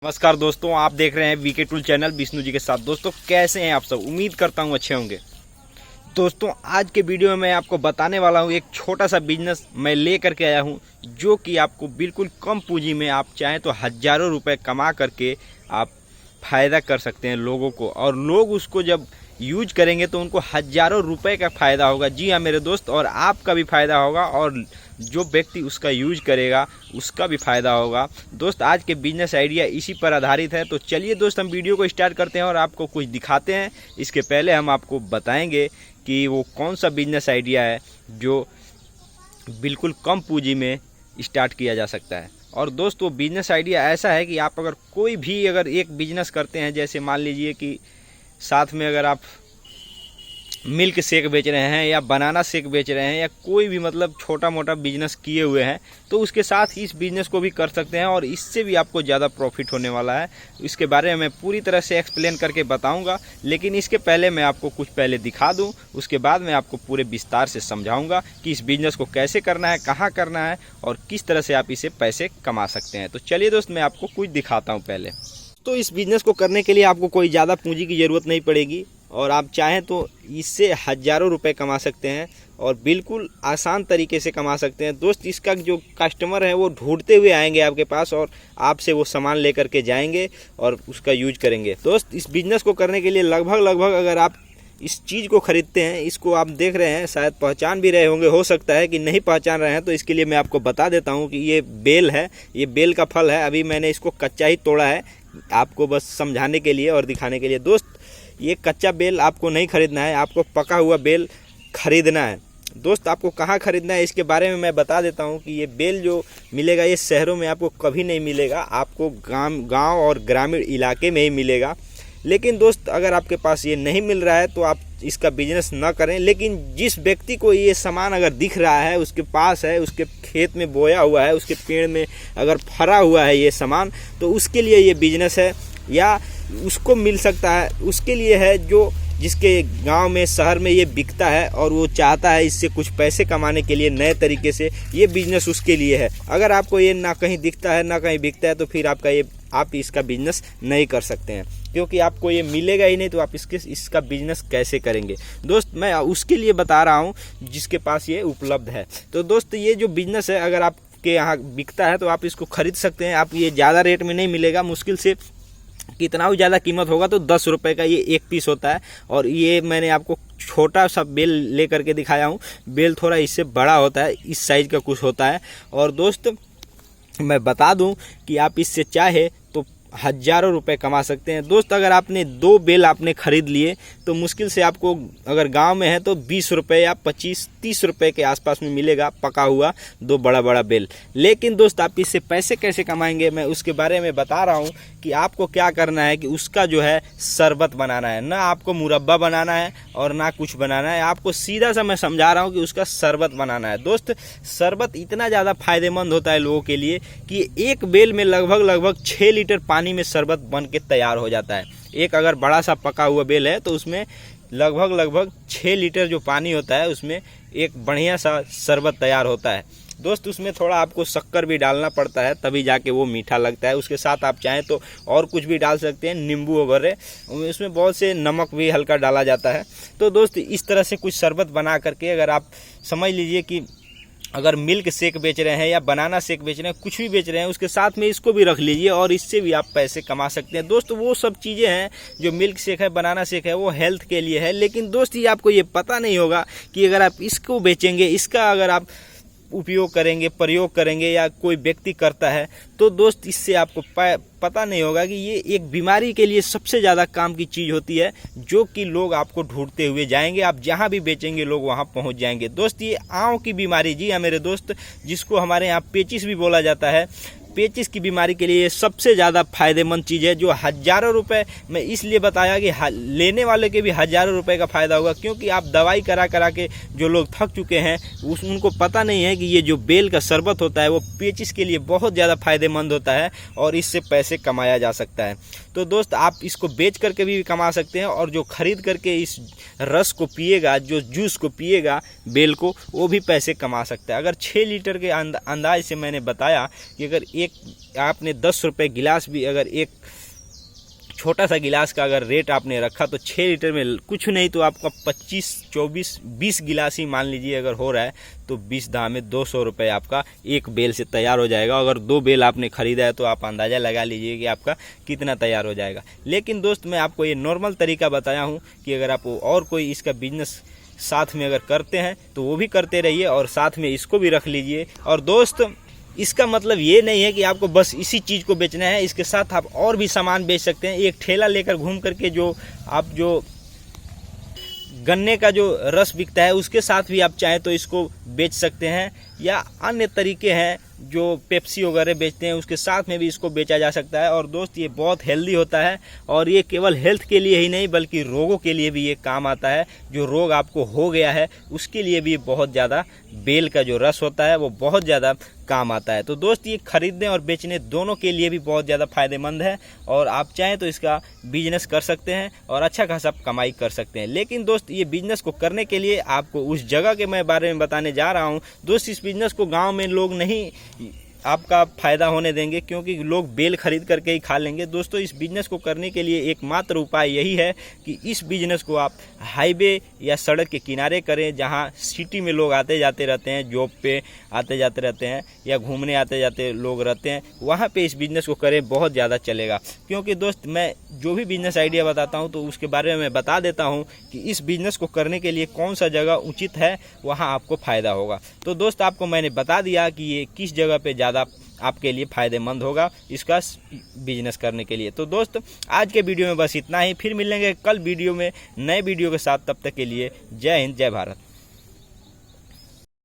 नमस्कार दोस्तों, आप देख रहे हैं VK tool channel Vishnu ji के साथ। दोस्तों कैसे हैं आप सब? उम्मीद करता हूं अच्छे होंगे। दोस्तों आज के वीडियो में मैं आपको बताने वाला हूं एक छोटा सा बिजनेस मैं ले करके आया हूं, जो कि आपको बिल्कुल कम पूंजी में आप चाहें तो हज़ारों रुपए कमा करके आप फ़ायदा कर सकते हैं लोगों को, और लोग उसको जब यूज करेंगे तो उनको हज़ारों रुपए का फ़ायदा होगा। जी हाँ मेरे दोस्त, और आपका भी फ़ायदा होगा और जो व्यक्ति उसका यूज करेगा उसका भी फ़ायदा होगा। दोस्त आज के बिजनेस आइडिया इसी पर आधारित है। तो चलिए दोस्त हम वीडियो को स्टार्ट करते हैं और आपको कुछ दिखाते हैं। इसके पहले हम आपको बताएंगे कि वो कौन सा बिजनेस आइडिया है जो बिल्कुल कम पूंजी में स्टार्ट किया जा सकता है। और दोस्त वो बिजनेस आइडिया ऐसा है कि आप अगर कोई भी अगर एक बिजनेस करते हैं, जैसे मान लीजिए कि साथ में अगर आप मिल्क शेक बेच रहे हैं या बनाना शेक बेच रहे हैं या कोई भी मतलब छोटा मोटा बिजनेस किए हुए हैं, तो उसके साथ ही इस बिज़नेस को भी कर सकते हैं और इससे भी आपको ज़्यादा प्रॉफिट होने वाला है। इसके बारे में मैं पूरी तरह से एक्सप्लेन करके बताऊंगा, लेकिन इसके पहले मैं आपको कुछ पहले दिखा दूं, उसके बाद मैं आपको पूरे विस्तार से समझाऊंगा कि इस बिज़नेस को कैसे करना है, कहाँ करना है और किस तरह से आप इसे पैसे कमा सकते हैं। तो चलिए दोस्त मैं आपको कुछ दिखाता हूँ पहले। तो इस बिज़नेस को करने के लिए आपको कोई ज़्यादा पूंजी की ज़रूरत नहीं पड़ेगी और आप चाहें तो इससे हज़ारों रुपए कमा सकते हैं और बिल्कुल आसान तरीके से कमा सकते हैं। दोस्त इसका जो कस्टमर है वो ढूंढते हुए आएंगे आपके पास और आपसे वो सामान लेकर के जाएंगे और उसका यूज करेंगे। दोस्त इस बिज़नेस को करने के लिए लगभग अगर आप इस चीज़ को ख़रीदते हैं, इसको आप देख रहे हैं, शायद पहचान भी रहे होंगे, हो सकता है कि नहीं पहचान रहे हैं, तो इसके लिए मैं आपको बता देता हूँ कि ये बेल है, ये बेल का फल है। अभी मैंने इसको कच्चा ही तोड़ा है आपको बस समझाने के लिए और दिखाने के लिए। दोस्त ये कच्चा बेल आपको नहीं खरीदना है, आपको पका हुआ बेल खरीदना है। दोस्त आपको कहाँ खरीदना है इसके बारे में मैं बता देता हूँ कि ये बेल जो मिलेगा ये शहरों में आपको कभी नहीं मिलेगा, आपको गांव और ग्रामीण इलाके में ही मिलेगा। लेकिन दोस्त अगर आपके पास ये नहीं मिल रहा है तो आप इसका बिजनेस न करें। लेकिन जिस व्यक्ति को ये सामान अगर दिख रहा है, उसके पास है, उसके खेत में बोया हुआ है, उसके पेड़ में अगर फरा हुआ है ये सामान, तो उसके लिए ये बिजनेस है या उसको मिल सकता है। उसके लिए है जो जिसके गांव में शहर में ये बिकता है और वो चाहता है इससे कुछ पैसे कमाने के लिए नए तरीके से, ये बिजनेस उसके लिए है। अगर आपको ये ना कहीं दिखता है ना कहीं बिकता है तो फिर आप इसका बिजनेस नहीं कर सकते हैं, क्योंकि आपको ये मिलेगा ही नहीं तो आप इसका बिजनेस कैसे करेंगे। दोस्त मैं उसके लिए बता रहा हूँ जिसके पास ये उपलब्ध है। तो दोस्त ये जो बिजनेस है अगर आपके यहाँ बिकता है तो आप इसको खरीद सकते हैं। आप ये ज़्यादा रेट में नहीं मिलेगा, मुश्किल से कितना भी ज़्यादा कीमत होगा तो 10 रुपये का ये एक पीस होता है। और ये मैंने आपको छोटा सा बेल ले करके दिखाया हूँ, बेल थोड़ा इससे बड़ा होता है, इस साइज़ का कुछ होता है। और दोस्त मैं बता दूं कि आप इससे चाहे तो हज़ारों रुपए कमा सकते हैं। दोस्त अगर आपने 2 बेल आपने खरीद लिए तो मुश्किल से आपको अगर गांव में है तो 20 रुपये या 25-30 रुपये के आसपास में मिलेगा पका हुआ 2 बड़ा बेल। लेकिन दोस्त आप इससे पैसे कैसे कमाएंगे मैं उसके बारे में बता रहा हूं कि आपको क्या करना है कि उसका जो है शरबत बनाना है, ना आपको मुरब्बा बनाना है और ना कुछ बनाना है। आपको सीधा सा मैं समझा रहा हूँ कि उसका शरबत बनाना है। दोस्त शरबत इतना ज़्यादा फायदेमंद होता है लोगों के लिए कि एक बेल में लगभग 6 लीटर पानी में शरबत बन के तैयार हो जाता है। एक अगर बड़ा सा पका हुआ बेल है तो उसमें लगभग 6 लीटर जो पानी होता है उसमें एक बढ़िया सा शरबत तैयार होता है। दोस्त उसमें थोड़ा आपको शक्कर भी डालना पड़ता है तभी जाके वो मीठा लगता है। उसके साथ आप चाहें तो और कुछ भी डाल सकते हैं, नींबू वगैरह, उसमें बहुत से नमक भी हल्का डाला जाता है। तो दोस्त इस तरह से कुछ शरबत बना करके अगर आप समझ लीजिए कि अगर मिल्क शेक बेच रहे हैं या बनाना शेक बेच रहे हैं, कुछ भी बेच रहे हैं, उसके साथ में इसको भी रख लीजिए और इससे भी आप पैसे कमा सकते हैं। दोस्त वो सब चीज़ें हैं जो मिल्क शेक है, बनाना शेक है, वो हेल्थ के लिए है। लेकिन दोस्त ये आपको ये पता नहीं होगा कि अगर आप इसको बेचेंगे, इसका अगर आप उपयोग करेंगे, प्रयोग करेंगे या कोई व्यक्ति करता है तो दोस्त इससे आपको पता नहीं होगा कि ये एक बीमारी के लिए सबसे ज़्यादा काम की चीज़ होती है, जो कि लोग आपको ढूंढते हुए जाएंगे। आप जहाँ भी बेचेंगे लोग वहाँ पहुँच जाएंगे। दोस्त ये आँव की बीमारी, जी हाँ मेरे दोस्त, जिसको हमारे यहाँ पेचिस भी बोला जाता है, पेचिस की बीमारी के लिए सबसे ज़्यादा फायदेमंद चीज़ है, जो हज़ारों रुपए मैं इसलिए बताया कि लेने वाले के भी हज़ारों रुपए का फ़ायदा होगा, क्योंकि आप दवाई करा के जो लोग थक चुके हैं उनको पता नहीं है कि ये जो बेल का शरबत होता है वो पेचिस के लिए बहुत ज़्यादा फायदेमंद होता है और इससे पैसे कमाया जा सकता है। तो दोस्त आप इसको बेच करके भी कमा सकते हैं और जो खरीद करके इस रस को पिएगा, जो जूस को पिएगा बेल को, वो भी पैसे कमा सकता है। अगर 6 लीटर के अंदाज से मैंने बताया कि अगर एक आपने 10 रुपये गिलास भी अगर एक छोटा सा गिलास का अगर रेट आपने रखा तो 6 लीटर में कुछ नहीं तो आपका 25, 24, 20 गिलास ही मान लीजिए अगर हो रहा है तो 20 दाम में 200 रुपये आपका एक बेल से तैयार हो जाएगा। अगर 2 बेल आपने ख़रीदा है तो आप अंदाज़ा लगा लीजिए कि आपका कितना तैयार हो जाएगा। लेकिन दोस्त मैं आपको ये नॉर्मल तरीका बताया हूँ कि अगर आप और कोई इसका बिजनेस साथ में अगर करते हैं तो वो भी करते रहिए और साथ में इसको भी रख लीजिए। और दोस्त इसका मतलब ये नहीं है कि आपको बस इसी चीज़ को बेचना है, इसके साथ आप और भी सामान बेच सकते हैं। एक ठेला लेकर घूम करके जो गन्ने का जो रस बिकता है उसके साथ भी आप चाहें तो इसको बेच सकते हैं, या अन्य तरीके हैं जो पेप्सी वगैरह बेचते हैं उसके साथ में भी इसको बेचा जा सकता है। और दोस्त ये बहुत हेल्दी होता है और ये केवल हेल्थ के लिए ही नहीं बल्कि रोगों के लिए भी ये काम आता है। जो रोग आपको हो गया है उसके लिए भी बहुत ज़्यादा बेल का जो रस होता है वो बहुत ज़्यादा काम आता है। तो दोस्त ये खरीदने और बेचने दोनों के लिए भी बहुत ज़्यादा फायदेमंद है और आप चाहें तो इसका बिजनेस कर सकते हैं और अच्छा खासा कमाई कर सकते हैं। लेकिन दोस्त ये बिजनेस को करने के लिए आपको उस जगह के मैं बारे में बताने जा रहा हूँ। दोस्त इस बिजनेस को गांव में लोग नहीं आपका फ़ायदा होने देंगे क्योंकि लोग बेल खरीद करके ही खा लेंगे। दोस्तों इस बिज़नेस को करने के लिए एकमात्र उपाय यही है कि इस बिज़नेस को आप हाईवे या सड़क के किनारे करें, जहां सिटी में लोग आते जाते रहते हैं, जॉब पे आते जाते रहते हैं या घूमने आते जाते लोग रहते हैं, वहां पे इस बिज़नेस को करें, बहुत ज़्यादा चलेगा। क्योंकि दोस्त मैं जो भी बिज़नेस आइडिया बताता हूँ तो उसके बारे में मैं बता देता हूँ कि इस बिज़नेस को करने के लिए कौन सा जगह उचित है, वहाँ आपको फ़ायदा होगा। तो दोस्त आपको मैंने बता दिया कि ये किस जगह पे ज़्यादा आपके लिए फ़ायदेमंद होगा इसका बिजनेस करने के लिए। तो दोस्त आज के वीडियो में बस इतना ही, फिर मिलेंगे कल वीडियो में नए वीडियो के साथ। तब तक के लिए जय हिंद, जय भारत।